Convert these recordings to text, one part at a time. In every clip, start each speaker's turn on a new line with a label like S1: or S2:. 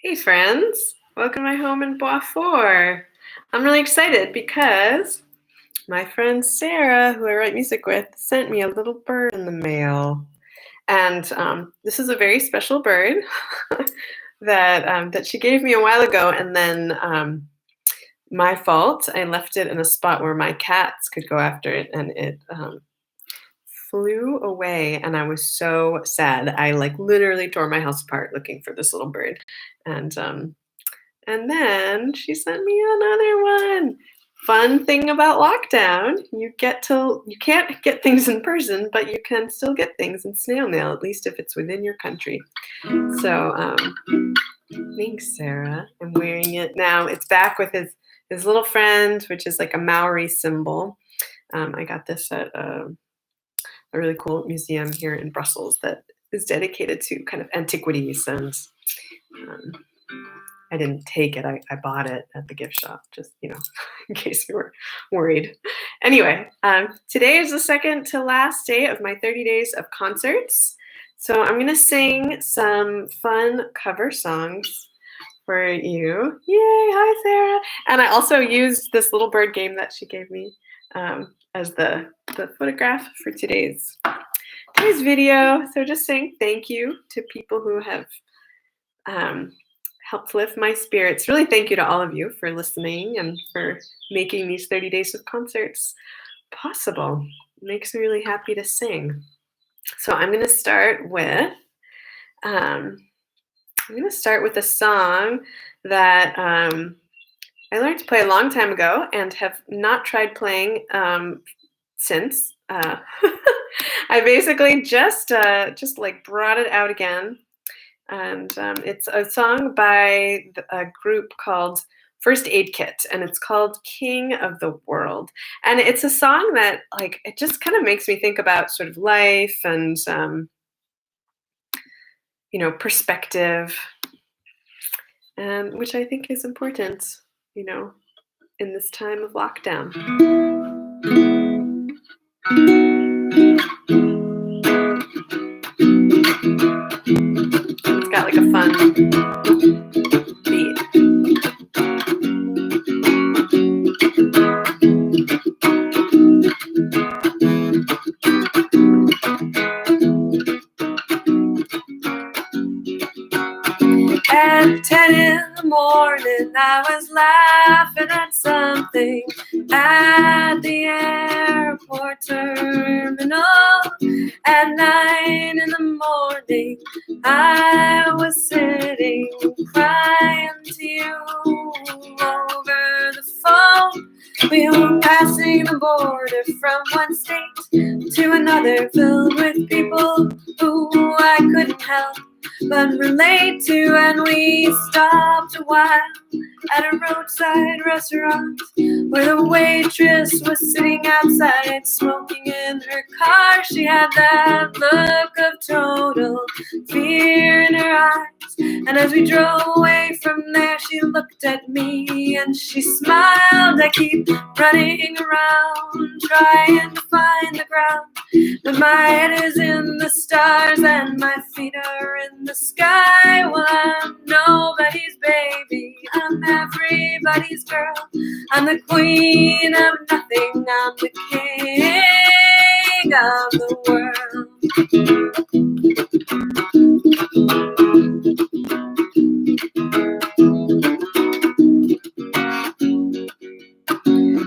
S1: Hey friends, welcome to my home in Bois. I'm really excited because my friend Sarah, who I write music with, sent me a little bird in the mail. And this is a very special bird that she gave me a while ago. And then my fault, I left it in a spot where my cats could go after it. And it flew away. And I was so sad. I literally tore my house apart looking for this little bird. And then she sent me another one. Fun thing about lockdown, you can't get things in person, but you can still get things in snail mail, at least if it's within your country. So thanks, Sarah. I'm wearing it now. It's back with his little friend, which is like a Maori symbol. I got this at a really cool museum here in Brussels that is dedicated to kind of antiquities, and I didn't take it. I bought it at the gift shop, just, in case you were worried. Anyway, today is the second to last day of my 30 days of concerts. So I'm going to sing some fun cover songs for you. Yay, hi, Sarah. And I also used this little bird game that she gave me as the photograph for today's video. So just saying thank you to people who have helped lift my spirits. Really thank you to all of you for listening and for making these 30 days of concerts possible. It makes me really happy to sing. So I'm going to start with a song that I learned to play a long time ago and have not tried playing since. I basically just brought it out again. And it's a song by a group called First Aid Kit, and it's called King of the World. And it's a song that, it just kind of makes me think about sort of life and, perspective, and which I think is important, in this time of lockdown. It's got a fun beat. At 10 in the morning, I was laughing at something at the airport terminal. At 9 in the morning, I was sitting crying to you over the phone. We were passing the border from one state to another, filled with people who I couldn't help but relate to, and we stopped a while at a roadside restaurant where the waitress was sitting outside smoking in her car. She had that look of total fear in her eyes, and as we drove away from there, she looked at me and she smiled. I keep running around trying to find the ground, but my head is in the stars and my feet are in the sky. Well, I'm nobody's baby, I'm everybody's girl. I'm the queen of nothing, I'm the king of the world.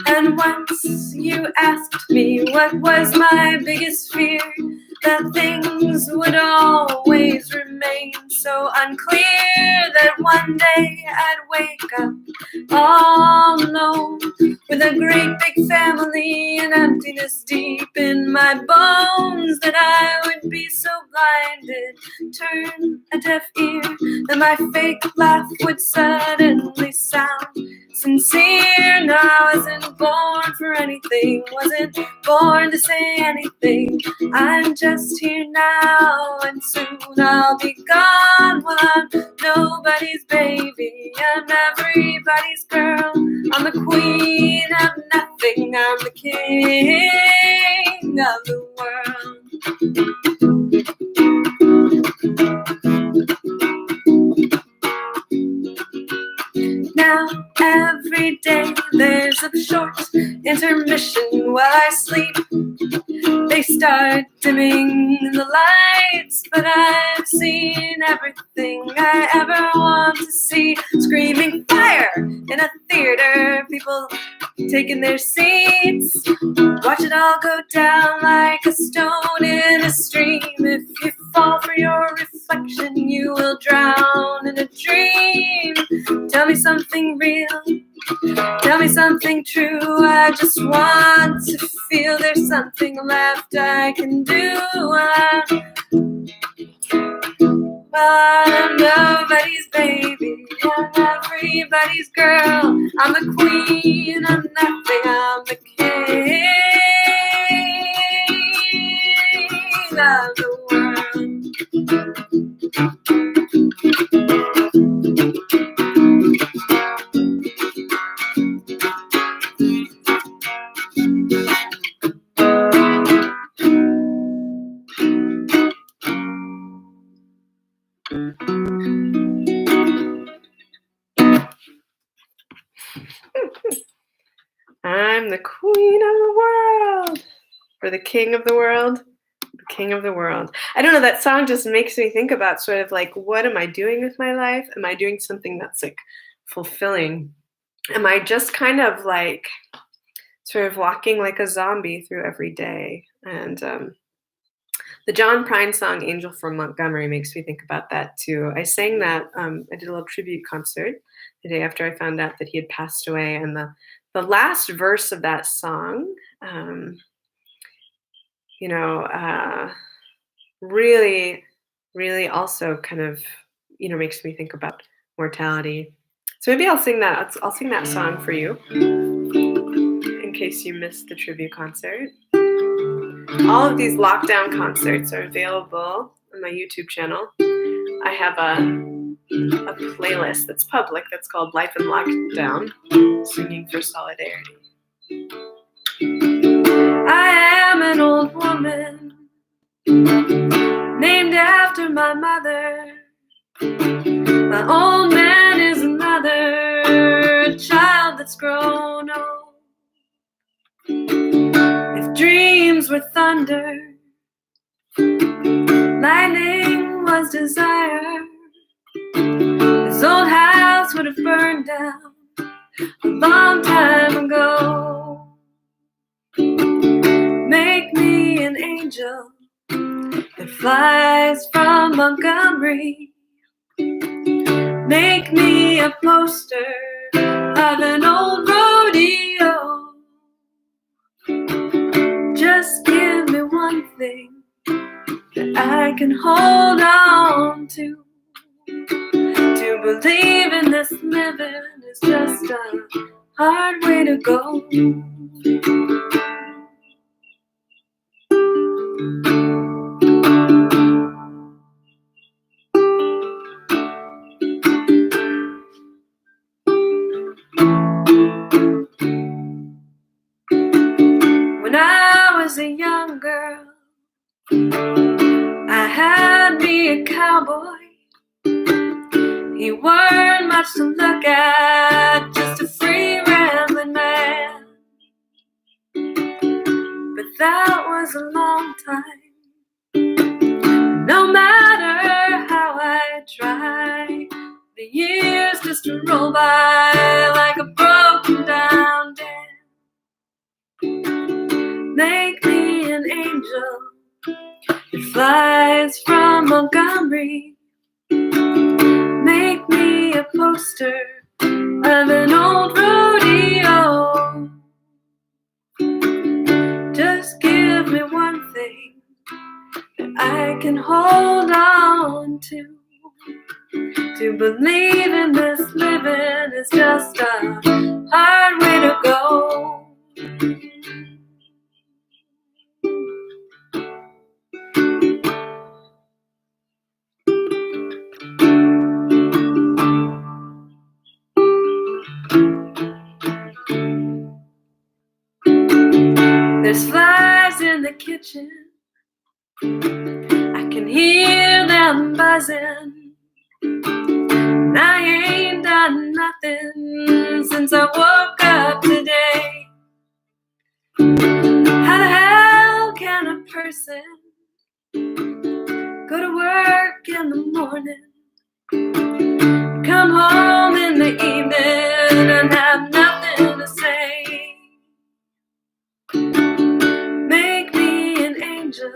S1: And once you asked me what was my biggest fear, that things would always remain so unclear, that one day I'd wake up all alone with a great big family and emptiness deep in my bones, that I would be so blinded, turn a deaf ear, that my fake laugh would suddenly sound sincere. No, I wasn't born for anything, wasn't born to say anything. I'm just here now and soon I'll be gone. Well, I'm nobody's baby, I'm everybody's girl. I'm the queen of nothing, I'm the king of the world. Every day there's a short intermission while I sleep. They start dimming the lights, but I've seen everything I ever want to see. Screaming fire in a theater, people taking their seats. Watch it all go down like a stone in a stream. If you fall for your reflection, you will drown in a dream. Tell me something real, tell me something true. I just want to feel there's something left I can do. Well, I'm nobody's baby, I'm everybody's girl. I'm the queen of nothing, I'm the king of the I'm the queen of the world, or the king of the world, the king of the world. I don't know, that song just makes me think about sort of like, what am I doing with my life? Am I doing something that's like fulfilling? Am I just kind of like sort of walking like a zombie through every day? And the John Prine song, Angel from Montgomery, makes me think about that too. I sang that, I did a little tribute concert the day after I found out that he had passed away, and the last verse of that song, really, really also kind of, makes me think about mortality. So maybe I'll sing that. I'll sing that song for you in case you missed the tribute concert. All of these lockdown concerts are available on my YouTube channel. I have a playlist that's public that's called Life in Lockdown, Singing for Solidarity. I am an old woman named after my mother. My old man is another child that's grown old. If dreams were thunder, lightning was desire, this old house would have burned down a long time ago. Make me an angel that flies from Montgomery. Make me a poster of an old rodeo. Just give me one thing that I can hold on to. To believe in this living is just a hard way to go. When I was a young girl, I had me a cowboy. He weren't much to look at, just a free rambling man. But that was a long time. No matter how I try, the years just roll by like a broken down dam. Make me an angel that flies from Montgomery. Make me a poster of an old rodeo. Just give me one thing that I can hold on to. To believe in this living is just a hard way to go. There's flies in the kitchen, I can hear them buzzing. And I ain't done nothing since I woke up today. How the hell can a person go to work in the morning, come home in the evening, and have nothing to say? Make me an angel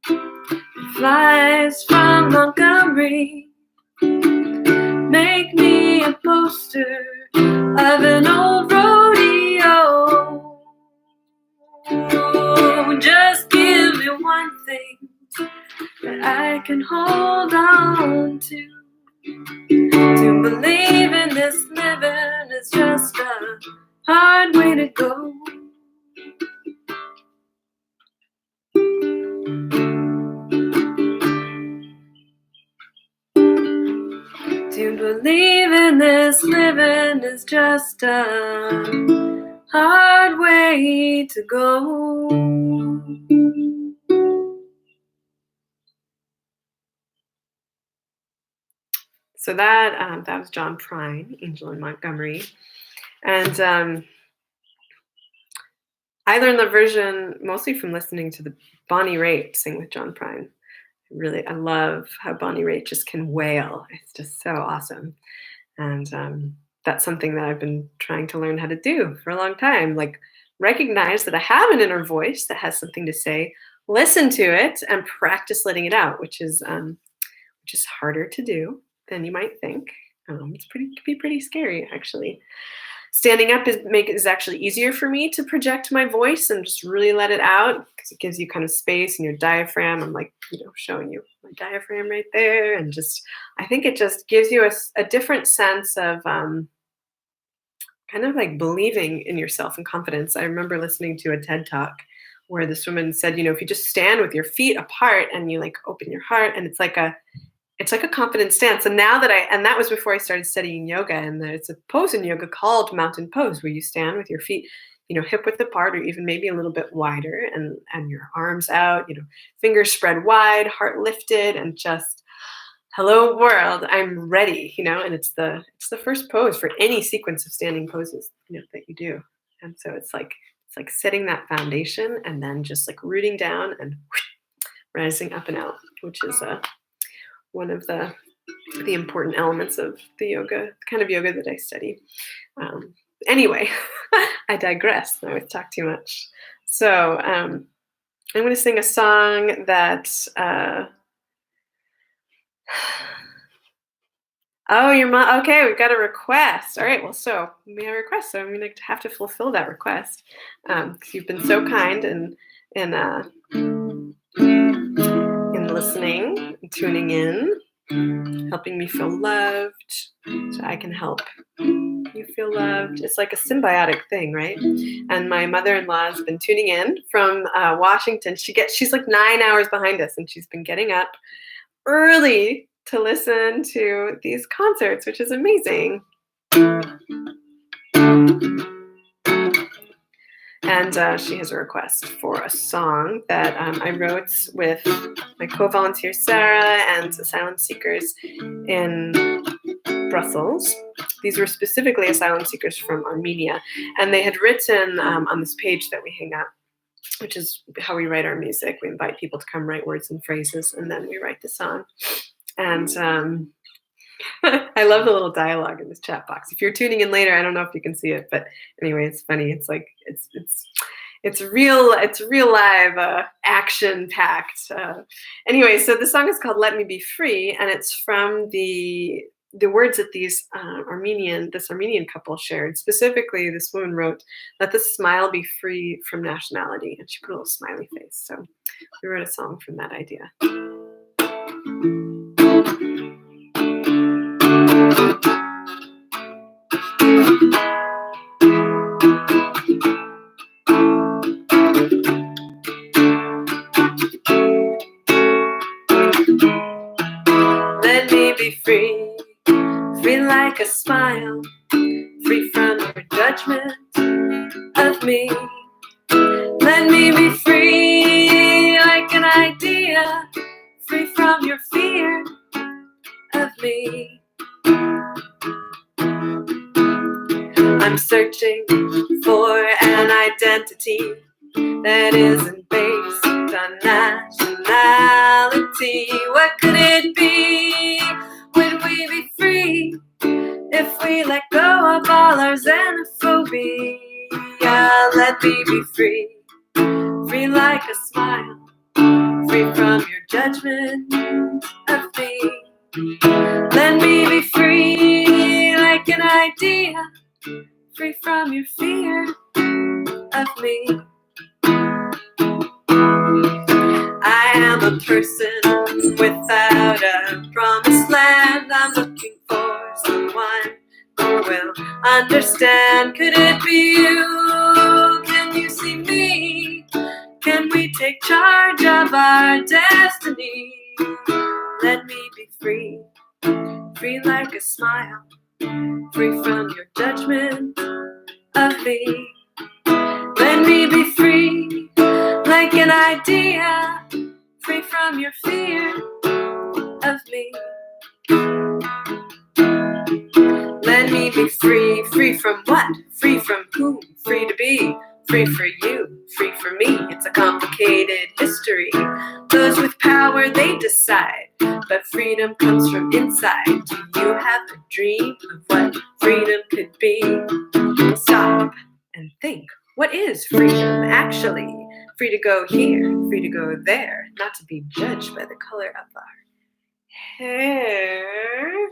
S1: that flies from Montgomery. Make me a poster of an old rodeo. Just give me one thing that I can hold on to. To believe in this living is just a hard way to go. To believe in this living is just a hard way to go. So that was John Prine, Angel in Montgomery. And I learned the version mostly from listening to the Bonnie Raitt sing with John Prine. I love how Bonnie Raitt just can wail. It's just so awesome. And that's something that I've been trying to learn how to do for a long time. Like, recognize that I have an inner voice that has something to say, listen to it, and practice letting it out, which is harder to do than you might think. It can be pretty scary, actually. Standing up is actually easier for me to project my voice and just really let it out, because it gives you kind of space in your diaphragm. I'm like, showing you my diaphragm right there. And I think it just gives you a different sense of kind of like believing in yourself and confidence. I remember listening to a TED Talk where this woman said, if you just stand with your feet apart and you like open your heart, and it's like a confident stance. And that was before I started studying yoga, and there's a pose in yoga called mountain pose, where you stand with your feet, hip width apart, or even maybe a little bit wider, and your arms out, fingers spread wide, heart lifted, and just, hello world, I'm ready, and it's the first pose for any sequence of standing poses, that you do. And so it's like setting that foundation, and then just like rooting down and rising up and out, which is one of the important elements of the yoga, the kind of yoga that I study. Anyway, I digress. I always talk too much. So I'm going to sing a song that. Oh, your mom. Okay, we've got a request. All right. Well, so we have a request, so I'm going to have to fulfill that request, because you've been so kind and in listening, tuning in, helping me feel loved, so I can help you feel loved. It's like a symbiotic thing, right? And my mother-in-law has been tuning in from Washington. She's like 9 hours behind us, and she's been getting up early to listen to these concerts, which is amazing. And she has a request for a song that I wrote with my co-volunteer Sarah and asylum seekers in Brussels. These were specifically asylum seekers from Armenia, and they had written on this page that we hang up, which is how we write our music. We invite people to come write words and phrases, and then we write the song. And I love the little dialogue in this chat box. If you're tuning in later, I don't know if you can see it, but anyway, it's funny. It's like it's real live, action packed. Anyway, so the song is called "Let Me Be Free," and it's from the words that this Armenian couple shared. Specifically, this woman wrote, "Let the smile be free from nationality," and she put a little smiley face. So we wrote a song from that idea. Let me be free, free like a smile, free from your judgment of me. Let me be free like an idea, free from your fear of me. I'm searching for an identity that isn't based on nationality. What could it be? Would we be free if we let go of all our xenophobia? Let me be free, free like a smile, free from your judgment of me. Let me be free like an idea, free from your fear of me. I am a person without a promised land. I'm looking for someone who will understand. Could it be you? Can you see me? Can we take charge of our destiny? Let me be free, free like a smile, free from your judgment of me. Let me be free like an idea, free from your fear of me. Let me be free, free from what? Free from whom? Free to be, free for you, free for me. It's a complicated history. Those with power, they decide, but freedom comes from inside. Do you have a dream of what freedom could be? Stop and think. What is freedom actually? Free to go here, free to go there, not to be judged by the color of our hair.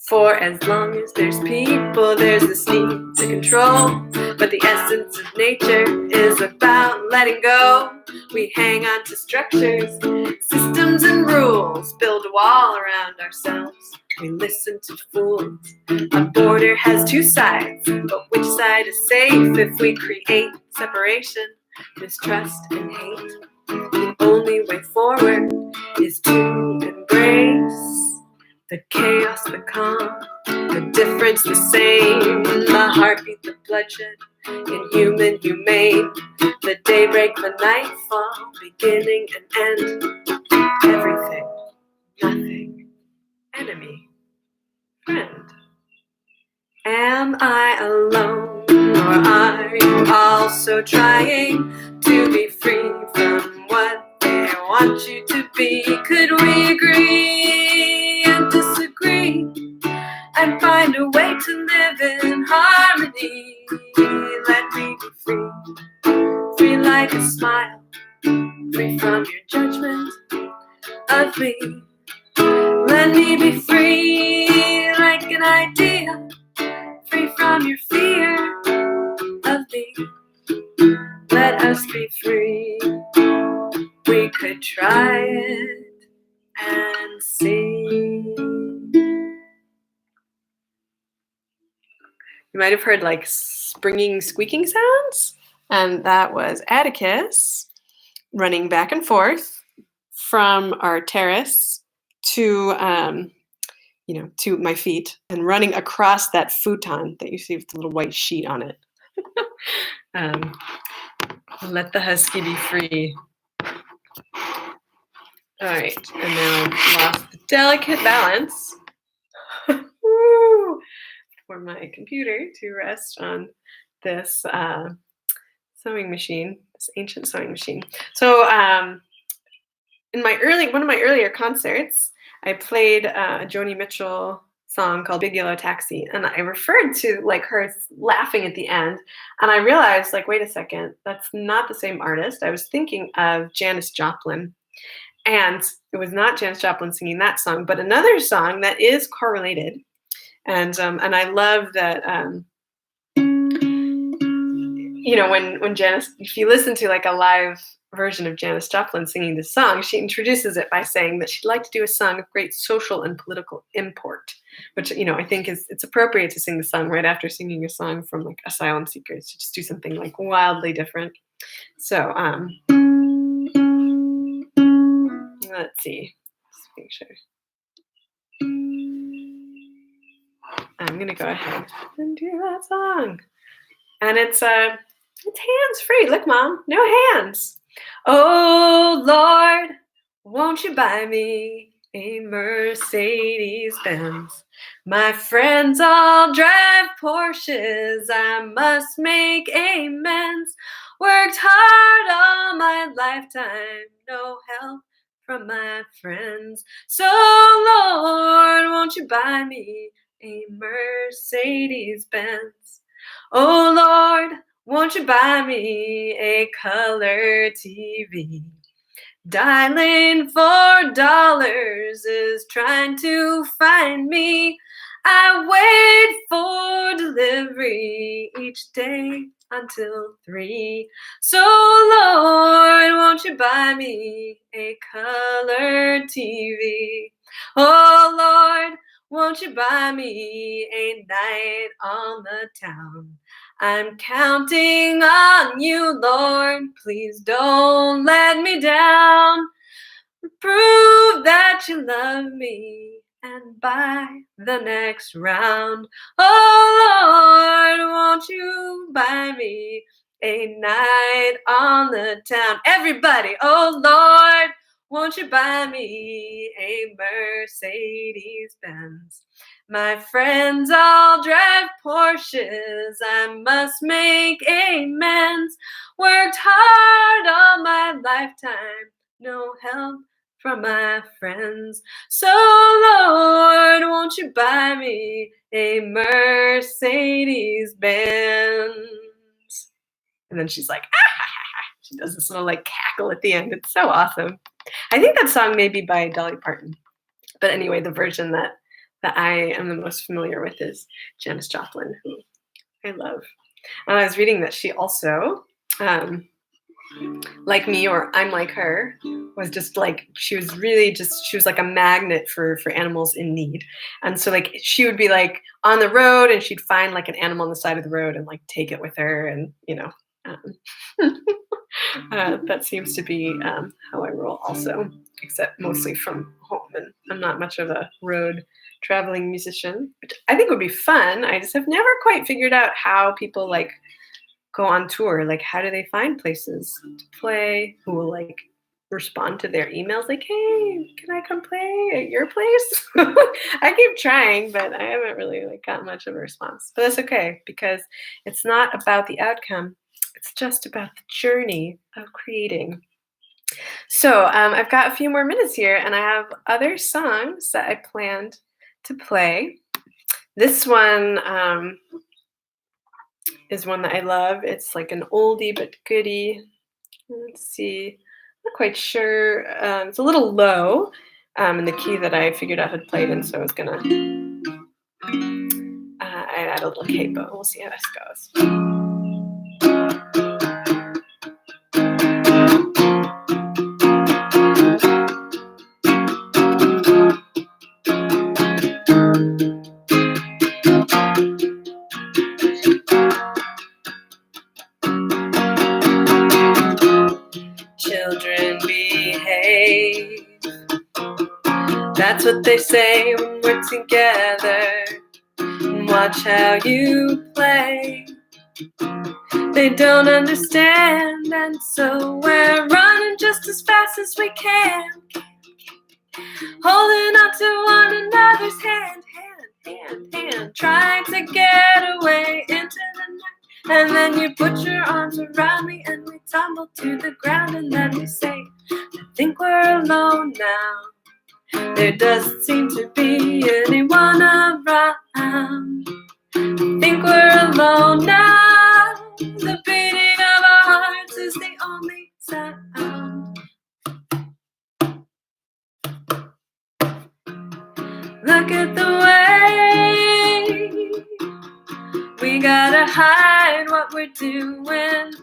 S1: For as long as there's people, there's this need to control. But the essence of nature is about letting go. We hang on to structures, systems, and rules, build a wall around ourselves. We listen to fools. A border has two sides, but which side is safe if we create separation, mistrust, and hate? The only way forward is to embrace the chaos, the calm, the difference, the same. The heartbeat, the bloodshed, inhuman, humane. The daybreak, the nightfall, beginning and end. Everything, nothing, enemy, friend. Am I alone, or are you also trying to be free from what they want you to be? Could we agree and disagree and find a way to live in harmony? Let me be free, free like a smile, free from your judgment of me. Let me be free like an idea, free from your fear of me. Let us be free. We could try it and see. You might have heard like springing, squeaking sounds, and that was Atticus running back and forth from our terrace to to my feet and running across that futon that you see with the little white sheet on it. Let the husky be free. All right, and now I've lost the delicate balance for my computer to rest on this sewing machine, this ancient sewing machine. So in one of my earlier concerts, I played a Joni Mitchell song called Big Yellow Taxi, and I referred to like her laughing at the end, and I realized like, wait a second, that's not the same artist. I was thinking of Janis Joplin, and it was not Janis Joplin singing that song, but another song that is correlated, and I love that. When Janis, if you listen to like a live version of Janis Joplin singing this song, she introduces it by saying that she'd like to do a song of great social and political import, which, I think it's appropriate to sing the song right after singing a song from like Asylum Seekers, to just do something like wildly different. So let's see. Let's make sure. I'm gonna go ahead and do that song, and it's hands-free. Look, Mom, no hands. Oh, Lord, won't you buy me a Mercedes Benz. My friends all drive Porsches. I must make amends. Worked hard all my lifetime, no help from my friends. So, Lord, won't you buy me a Mercedes Benz? Oh, Lord, won't you buy me a color TV? Dialing for dollars is trying to find me. I wait for delivery each day until 3. So, Lord, won't you buy me a color TV? Oh, Lord, won't you buy me a night on the town? I'm counting on you, Lord. Please don't let me down. Prove that you love me and buy the next round. Oh, Lord, won't you buy me a night on the town? Everybody, oh, Lord, won't you buy me a Mercedes Benz? My friends all drive Porsches. I must make amends. Worked hard all my lifetime. No help from my friends. So, Lord, won't you buy me a Mercedes Benz? And then she's like, ah! She does this little like cackle at the end. It's so awesome. I think that song may be by Dolly Parton. But anyway, the version that I am the most familiar with is Janis Joplin, who I love. And I was reading that she also, like me, or I'm like her, was just like, she was like a magnet for animals in need. And so like she would be like on the road and she'd find like an animal on the side of the road and like take it with her, and that seems to be how I roll also, except mostly from home, and I'm not much of a road traveling musician, which I think would be fun. I just have never quite figured out how people like go on tour. Like, how do they find places to play? Who will like respond to their emails like, hey, can I come play at your place? I keep trying, but I haven't really like got much of a response. But that's okay, because it's not about the outcome. It's just about the journey of creating. So I've got a few more minutes here, and I have other songs that I planned to play. This one is one that I love. It's like an oldie but goodie. Let's see. I'm not quite sure. It's a little low in the key that I figured out had played in, so I was going to add a little capo. We'll see how this goes. Children behave. That's what they say when we're together. Watch how you play. They don't understand, and so we're running just as fast as we can. Holding on to one another's hand, trying to get away into the night. And then you put your arms around me and we tumble to the ground, and then we say, I think we're alone now. There doesn't seem to be anyone around. I think we're alone now. The beating of our hearts is the only sound. Look at the way we gotta hide what we're doing,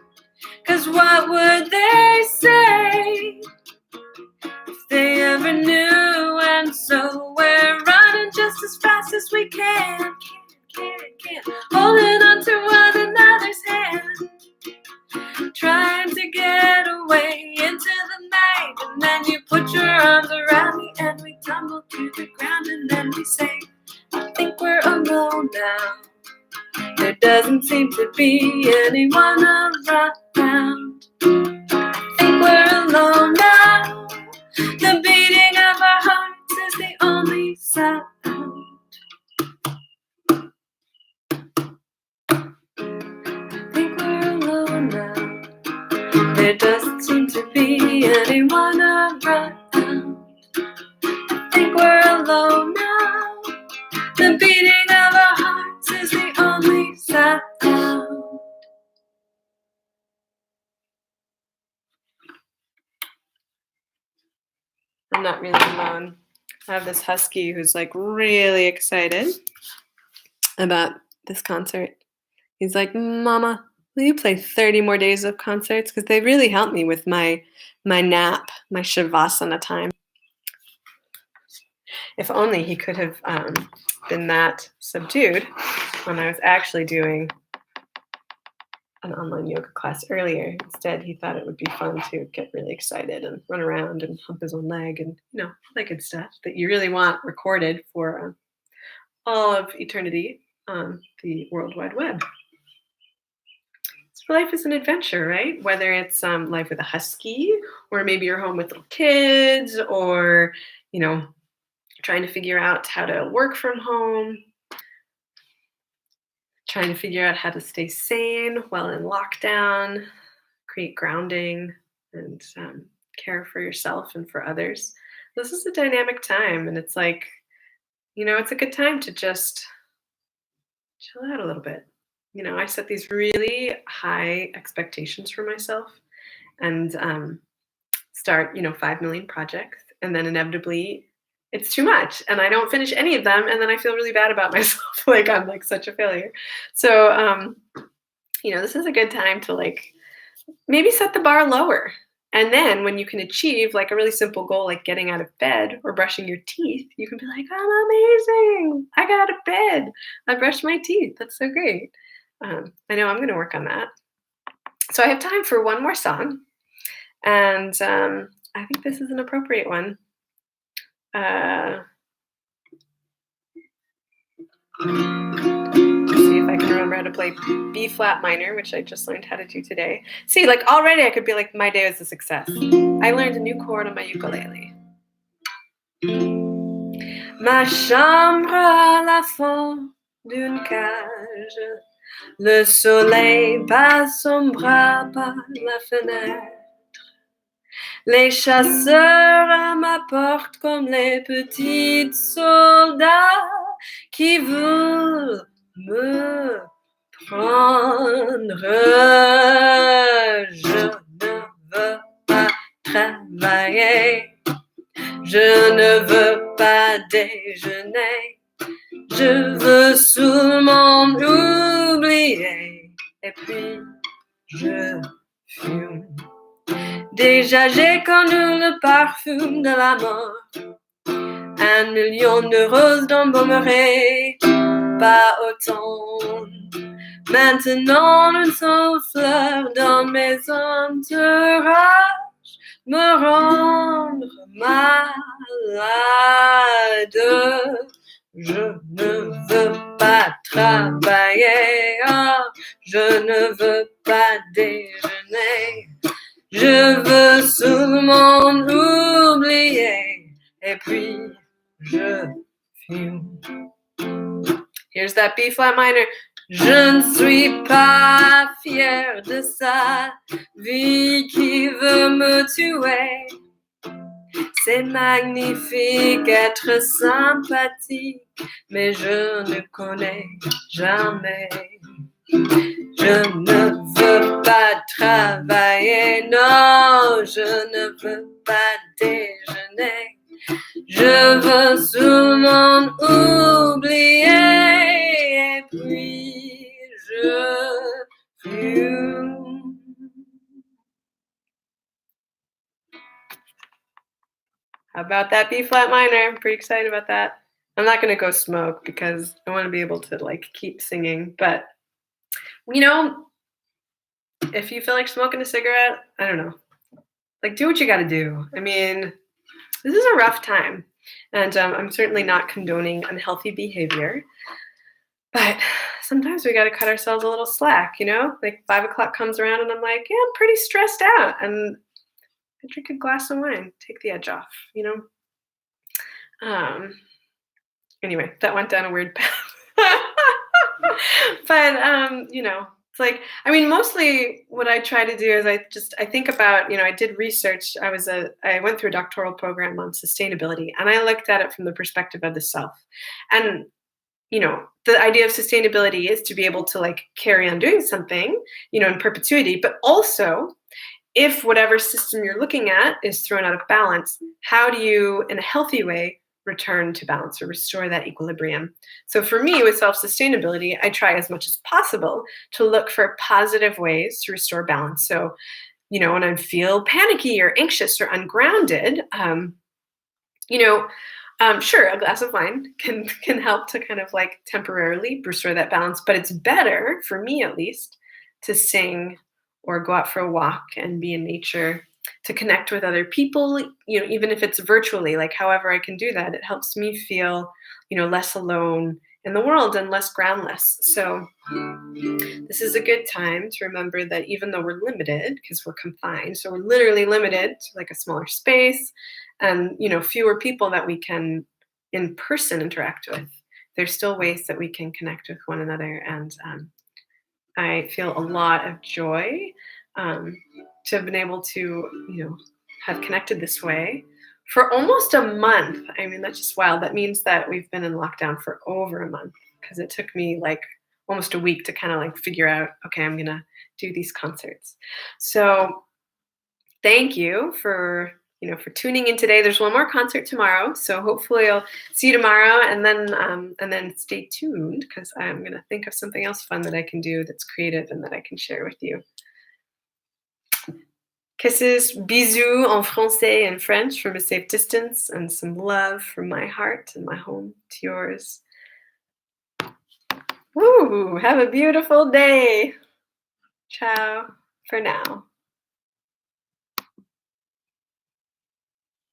S1: 'cause what would they say if they ever knew? And so we're running just as fast as we can. Holding on to one another's hand, trying to get away into the night. And then you put your arms around me and we tumble to the ground, and then we say, I think we're alone now. There doesn't seem to be anyone around. I think we're alone now. The beating of our hearts is have run out. I think we're alone now. The beating of our hearts is the only sound. I'm not really alone. I have this Husky who's like really excited about this concert. He's like, Mama, will you play 30 more days of concerts? Because they really help me with my nap, my shavasana time. If only he could have been that subdued when I was actually doing an online yoga class earlier. Instead, he thought it would be fun to get really excited and run around and hump his own leg and, that good stuff that you really want recorded for all of eternity on the World Wide Web. So life is an adventure, right? Whether it's life with a Husky, or maybe you're home with little kids, or, trying to figure out how to work from home, trying to figure out how to stay sane while in lockdown, create grounding, and care for yourself and for others. This is a dynamic time, and it's like, it's a good time to just chill out a little bit. I set these really high expectations for myself and start, 5 million projects, and then inevitably it's too much and I don't finish any of them, and then I feel really bad about myself. Like I'm like such a failure. So this is a good time to like maybe set the bar lower, and then when you can achieve like a really simple goal like getting out of bed or brushing your teeth, you can be like, I'm amazing, I got out of bed, I brushed my teeth, that's so great. I know I'm going to work on that. So I have time for one more song, and I think this is an appropriate one. Let's see if I can remember how to play B flat minor, which I just learned how to do today. See, like already I could be like, my day was a success. I learned a new chord on my ukulele. Ma chambre à la fond d'une cage. Le soleil passe son bras par la fenêtre. Les chasseurs à ma porte comme les petits soldats qui veulent me prendre. Je ne veux pas travailler, je ne veux pas déjeuner, je veux seulement oublier, et puis je fume. Déjà j'ai connu le parfum de la mort, 1 million de roses d'embaumerie, pas autant. Maintenant une seule fleur dans mes entourages me rendre malade. Je ne veux pas travailler, oh, je ne veux pas déjeuner, je veux seulement oublier, et puis je fume. Here's that B flat minor. Je ne suis pas fière de sa vie qui veut me tuer. C'est magnifique être sympathique, mais je ne connais jamais. Je ne veux pas travailler, non, je ne veux pas déjeuner. Je veux seulement oublier, et puis je fume. How about that B flat minor? I'm pretty excited about that. I'm not going to go smoke because I want to be able to like keep singing. But, if you feel like smoking a cigarette, I don't know. Like, do what you got to do. I mean, this is a rough time. And I'm certainly not condoning unhealthy behavior. But sometimes we got to cut ourselves a little slack, Like 5 o'clock comes around and I'm like, yeah, I'm pretty stressed out. And I drink a glass of wine, take the edge off, Anyway, that went down a weird path. But, It's like, I mean, mostly what I try to do is I think about, I did research. I went through a doctoral program on sustainability, and I looked at it from the perspective of the self. And, the idea of sustainability is to be able to like carry on doing something, in perpetuity, but also if whatever system you're looking at is thrown out of balance, how do you, in a healthy way, return to balance or restore that equilibrium? So for me, with self sustainability, I try as much as possible to look for positive ways to restore balance. So, when I feel panicky or anxious or ungrounded, you know, sure, a glass of wine can help to kind of like temporarily restore that balance, but it's better for me at least to sing or go out for a walk and be in nature, to connect with other people, even if it's virtually, like however I can do that, it helps me feel, less alone in the world and less groundless. So this is a good time to remember that even though we're limited, because we're confined, so we're literally limited to like a smaller space and fewer people that we can in person interact with, there's still ways that we can connect with one another. And I feel a lot of joy um, to have been able to, have connected this way for almost a month. I mean, that's just wild. That means that we've been in lockdown for over a month, because it took me like almost a week to kind of like figure out, okay, I'm going to do these concerts. So thank you for tuning in today. There's one more concert tomorrow, so hopefully I'll see you tomorrow, and then stay tuned, because I'm gonna think of something else fun that I can do that's creative and that I can share with you. Kisses, bisous en français and French from a safe distance, and some love from my heart and my home to yours. Woo! Have a beautiful day. Ciao for now.